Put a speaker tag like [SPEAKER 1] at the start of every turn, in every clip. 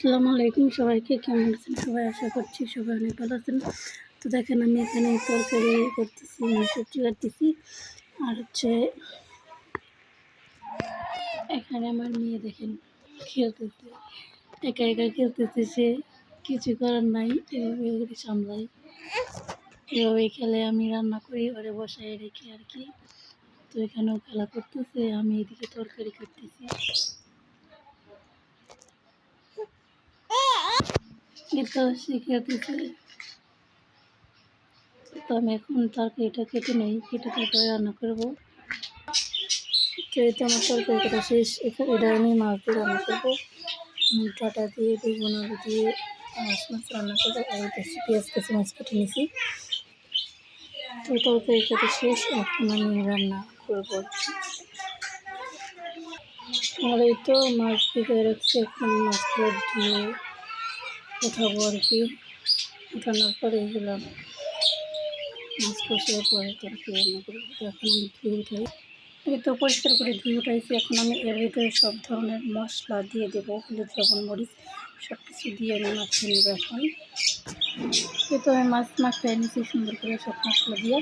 [SPEAKER 1] আসসালামু আলাইকুম সবাইকে, কেমন আছেন সবাই? আশা করছি সবাই অনেক ভালো আছেন। তো দেখেন আমি এখানে তরকারি করতেছি, সবজি কাটতেছি। আর হচ্ছে এখানে আমার মেয়ে দেখেন খেলতেছে, একা একা খেলতেছে। সে কিছু করার নাই, এভাবে সামলাই, এভাবেই খেলে। আমি রান্না করি ওরে বসায় রেখে আর কি। তো এখানেও খেলা করতেছে, আমি এদিকে তরকারি কাটতেছি। এটা শিখাতেছে। তো আমি এখন তরকারিটা কেটে নেই, কেটে তারপরে রান্না করবো। তো এই তো আমার তরকারি কাটা শেষ। এটা আমি মাছ দিয়ে রান্না করবো, ডাঁটা দিয়ে, বেগুন আলু দিয়ে মাছ রান্না করবো। আর বেশি পেঁয়াজ কেটে মাছ কেটে নিয়েছি। তো তরকারি কাটা শেষ, এখন আমি রান্না করবো। আর এই তো মাছ ভিজিয়ে রাখছি, এখন মাছগুলো ধুয়ে উঠাবো আর কি। উঠানোর পরে এগুলো মাছ কষিয়ে পরে তরকারি রান্না করবো। তো এখন আমি ধুয়ে উঠাই। এই তো পরিষ্কার করে ধুয়ে উঠাইছি। এখন আমি এর ভিতরে সব ধরনের মশলা দিয়ে দেবো, হলুদ, লবণ, মরিচ সব কিছু দিয়ে আমি মাখিয়ে নেবো। এখন এই তো আমি মাছ মাখিয়ে নিয়েছি সুন্দর করে সব মশলা দিয়ে।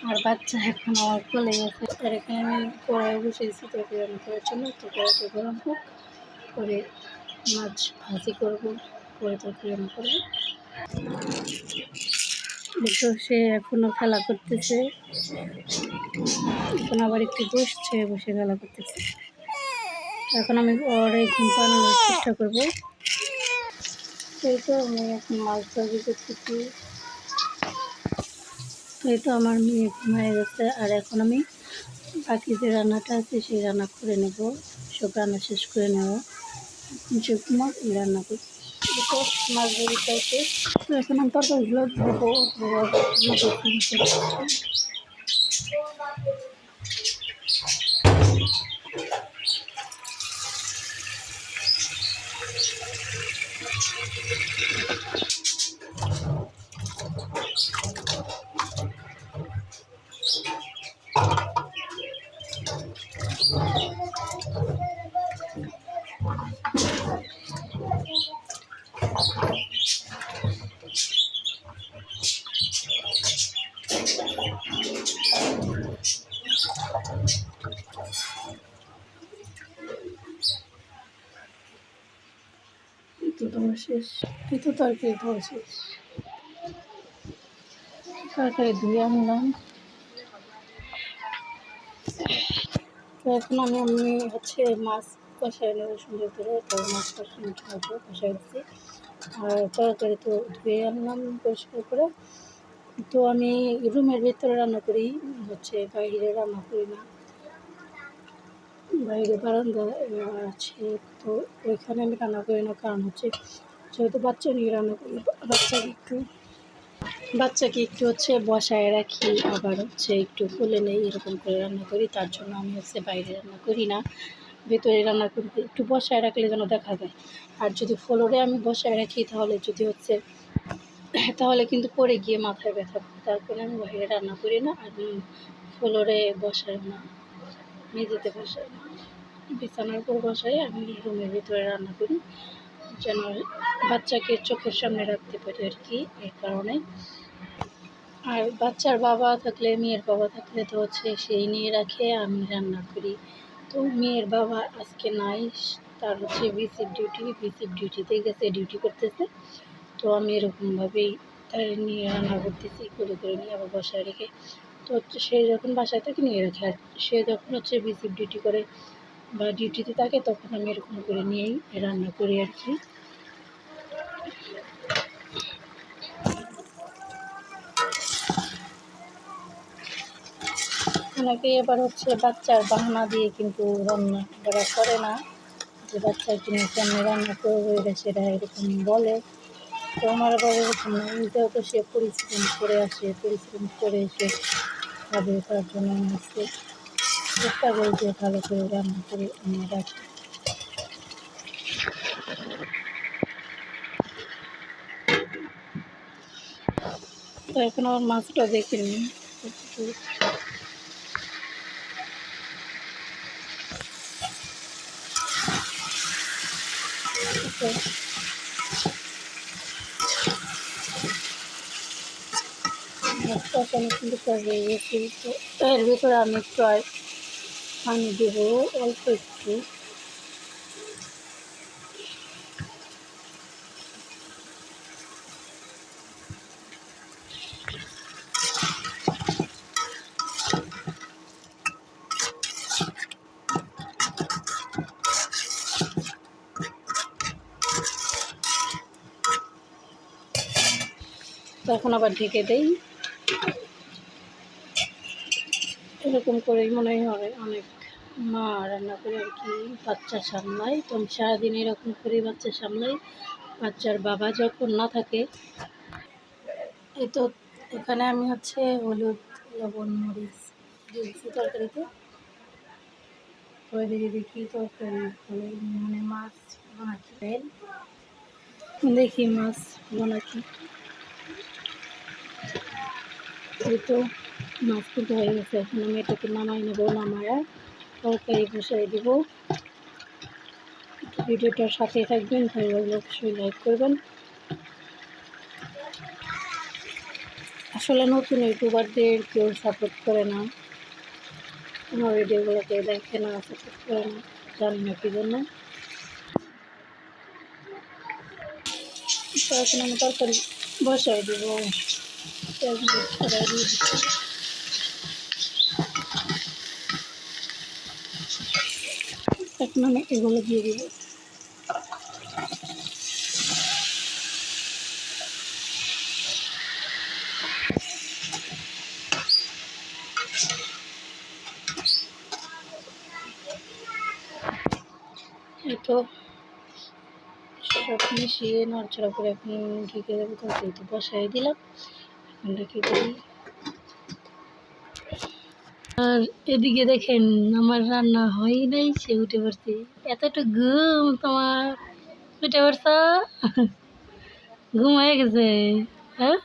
[SPEAKER 1] আর বাচ্চা এখন আমার কোলে গেছে। আর এখানে আমি কড়াইয়ে বসিয়েছি তরকারি রান্না করার জন্য। তো কড়াইতে গরম হোক, করে মাছ ভাজি করবো, করে তরকারি রান্না করবো। তো সে এখনও খেলা করতেছে, এখন আবার একটু বসছে, বসে খেলা করতেছে। এখন আমি ওরে ঘুম পাড়ানোর চেষ্টা করবো। এই তো আমি এখন মাছ ভাজি করতেছি। এই তো আমার মেয়ে ঘুমিয়ে গেছে। আর এখন আমি বাকি যে রান্নাটা আছে সেই রান্না করে নেব, সব রান্না শেষ করে নেব। যে ঘুমাক এই রান্না করি। মাছ ভাজি খাইতে। তো এখন আমি তরকারিগুলো ধোবো। তো তোমার শেষ। এই তো তরকারি ধোয়া শেষ, তরকারি ধুয়ে আনলাম। তো এখন আমি হচ্ছে মাছ কষাই নেবো সুন্দর করে। তো মাছ কষানো খাবো, কষাই দিচ্ছি। আর তরকারি তো ধুয়ে আনলাম পরিষ্কার করে। তো আমি রুমের ভিতরে রান্না করি, হচ্ছে বাইরে রান্না করি না। বাইরে বারান্দা আছে, তো ওইখানে আমি রান্না করি না। কারণ হচ্ছে যেহেতু বাচ্চা নিয়ে রান্না করি, বাচ্চাকে একটু হচ্ছে বসায় রাখি, আবার হচ্ছে একটু কোলে নেই, এরকম করে রান্না করি। তার জন্য আমি হচ্ছে বাইরে রান্না করি না, ভেতরে রান্না করি। একটু বসায় রাখলে যেন দেখা যায়। আর যদি ফ্লোরে আমি বসায় রাখি তাহলে কিন্তু পড়ে গিয়ে মাথায় ব্যথা পায়। তারপরে আমি বাইরে রান্না করি না, আর ফ্লোরে বসাই না, মেঝেতে বসাই না, বিছানার উপর বসাই। আমি রুমের ভিতরে রান্না করি, যেন বাচ্চাকে চোখের সামনে রাখতে পারি আর কি, এই কারণে। আর বাচ্চার বাবা থাকলে, মেয়ের বাবা থাকলে তো হচ্ছে সেই নিয়ে রাখে, আমি রান্না করি। তো মেয়ের বাবা আজকে নাই, তার হচ্ছে ভিসিট ডিউটিতে গেছে, ডিউটি করতেছে। তো আমি এরকমভাবেই তার নিয়ে রান্না করতেছি, করে নিয়ে আবার বসায় রেখে। তো হচ্ছে সে যখন বাসায় থাকে নিয়ে রাখে, আর সে যখন হচ্ছে ভিসিট ডিউটি করে বা ডিউটিতে থাকে তখন আমি এরকম করে নিয়েই রান্না করি আর কি। অনেকে এবার হচ্ছে বাচ্চার বাহানা দিয়ে কিন্তু রান্না করে না, যে বাচ্চাকে নিয়ে কেমনি রান্না করবো এটা সেটা এরকম বলে। তো আমার আবার এরকম না, যেহেতু সে পরিশ্রম করে এসে খাবে, তার জন্য আমি হচ্ছে চেষ্টা করি যে ভালো করে রান্না করে এনে রাখি। তো এখন আমার মাছটা দেখে নিই। কষানো কিন্তু প্রায় হয়ে গেছে। তো এর ভিতরে আমি একটু আর পানি দেবো, অল্প একটু। তখন আবার ঢেকে দেই। এরকম করেই মনে হয় অনেক মা রান্না করে আর কি, বাচ্চা সামলাই। তো আমি সারাদিন এরকম করেই বাচ্চা সামলাই। বাচ্চার বাবা যখন না থাকে। এই তো এখানে আমি হচ্ছে হলুদ, লবণ, মরিচ দিয়েছি তরকারিতে। তো এদিকে দেখি তরকারি মানে মাছ বানাচ্ছি, দেখি মাছ বানাচ্ছি। এই তো মাছ কিন্তু হয়ে গেছে। এখন আমি এটাকে নামাই নেবো, নামায়া তরকারি বসাই দিব। ভিডিওটার সাথে থাকবেন, ভালো লাগলে অবশ্যই লাইক করবেন। আসলে নতুন ইউটিউবারদের কেউ সাপোর্ট করে না, আমার ভিডিওগুলোকে দেখে না, সাপোর্ট করে না, জানি না কী জন্য। তো এখন আমি তরকারি বসাই দিব, এখন আমি এগুলো দিয়ে দিব। এই তো সব মিশিয়ে নড়াচড়া করে এখন ঢেকে দেবো। তরকারি তো বসাই দিলাম, এখন ঢেকে দিই। আর এদিকে দেখেন আমার রান্না হয় নাই, সে উঠে পড়ছে। এতটা ঘুম তোমার, উঠে পড়ছ? ঘুম হয়ে গেছে? হ্যাঁ,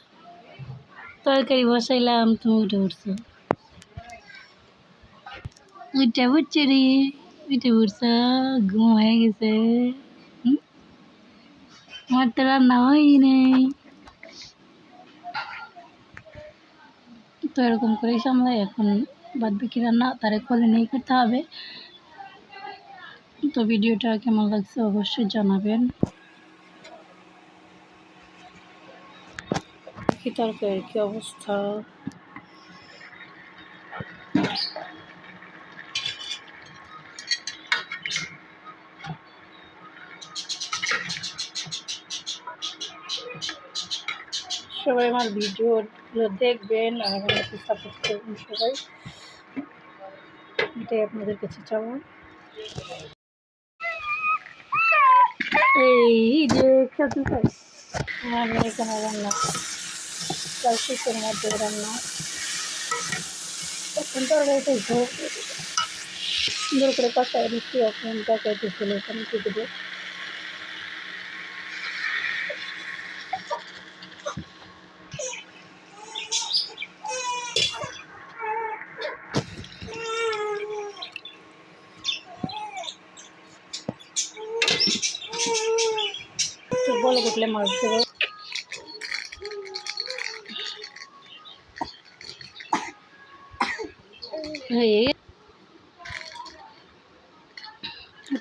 [SPEAKER 1] তরকারি বসাইলাম, তুমি উঠে পড়ছো। উঠে পড়ছে রে, উঠে পড়ছ, ঘুম হয়ে গেছে। আমার তো রান্না হয় নাই। তো এরকম করেই সামলাই। এখন বাদ বাকি রান্না তারে কোলে নিয়ে করতে হবে। তো ভিডিওটা কেমন লাগছে অবশ্যই জানাবেন। কি তরকারি, কি অবস্থা। সবাই আমার ভিডিওগুলো দেখবেন আর আমাকে সাপোর্ট করবেন সবাই, এটাই আপনাদের কাছে চাওয়া। এই যে খেতে চাই আমি এখানে রান্না, কাল শীতের মধ্যে রান্না। এখন তরকারিতে সুন্দর করে কষাই দিচ্ছি। এখন তরকারিতে ফেলে এখানে দিয়ে দেবো। তো বলে উঠলে মাছ দেবো।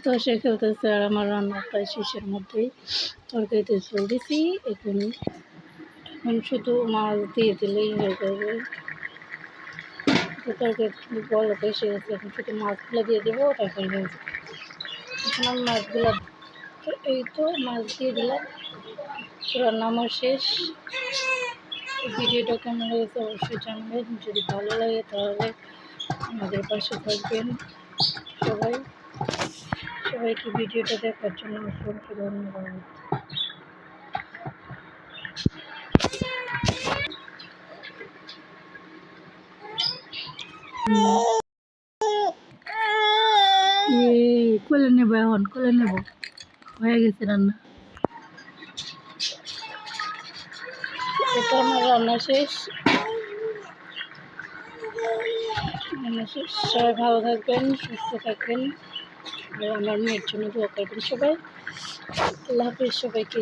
[SPEAKER 1] তো সে খেলতেছে আর আমার রান্না প্রায় শেষের মধ্যেই। তরকারিতে ঝোল দিছি, এখন শুধু মাছ দিয়ে দিলেই হয়ে যাবে। তো তরকারি বড় এসে গেছে, এখন শুধু মাছগুলো দিয়ে দেবো, তরকারি হয়ে যাবে। এখন আমি মাছগুলো, এই তো মাছ দিয়ে দিলাম। রান্না আমার শেষ। ভিডিওটা কেমন লেগেছে অবশ্যই জানাবেন। যদি ভালো লাগে তাহলে আমাদের পাশে থাকবেন। সবাইকে ভিডিওটা দেখার জন্য অসংখ্য ধন্যবাদ। কোলে নেবো, এখন কোলে নেবো, হয়ে গেছে রান্না। এটা আমার রান্না শেষ। সবাই ভালো থাকবেন, সুস্থ থাকবেন আর আমার মেয়ের জন্য দোয়া করবেন সবাই। আল্লাহ হাফিজ সবাইকে।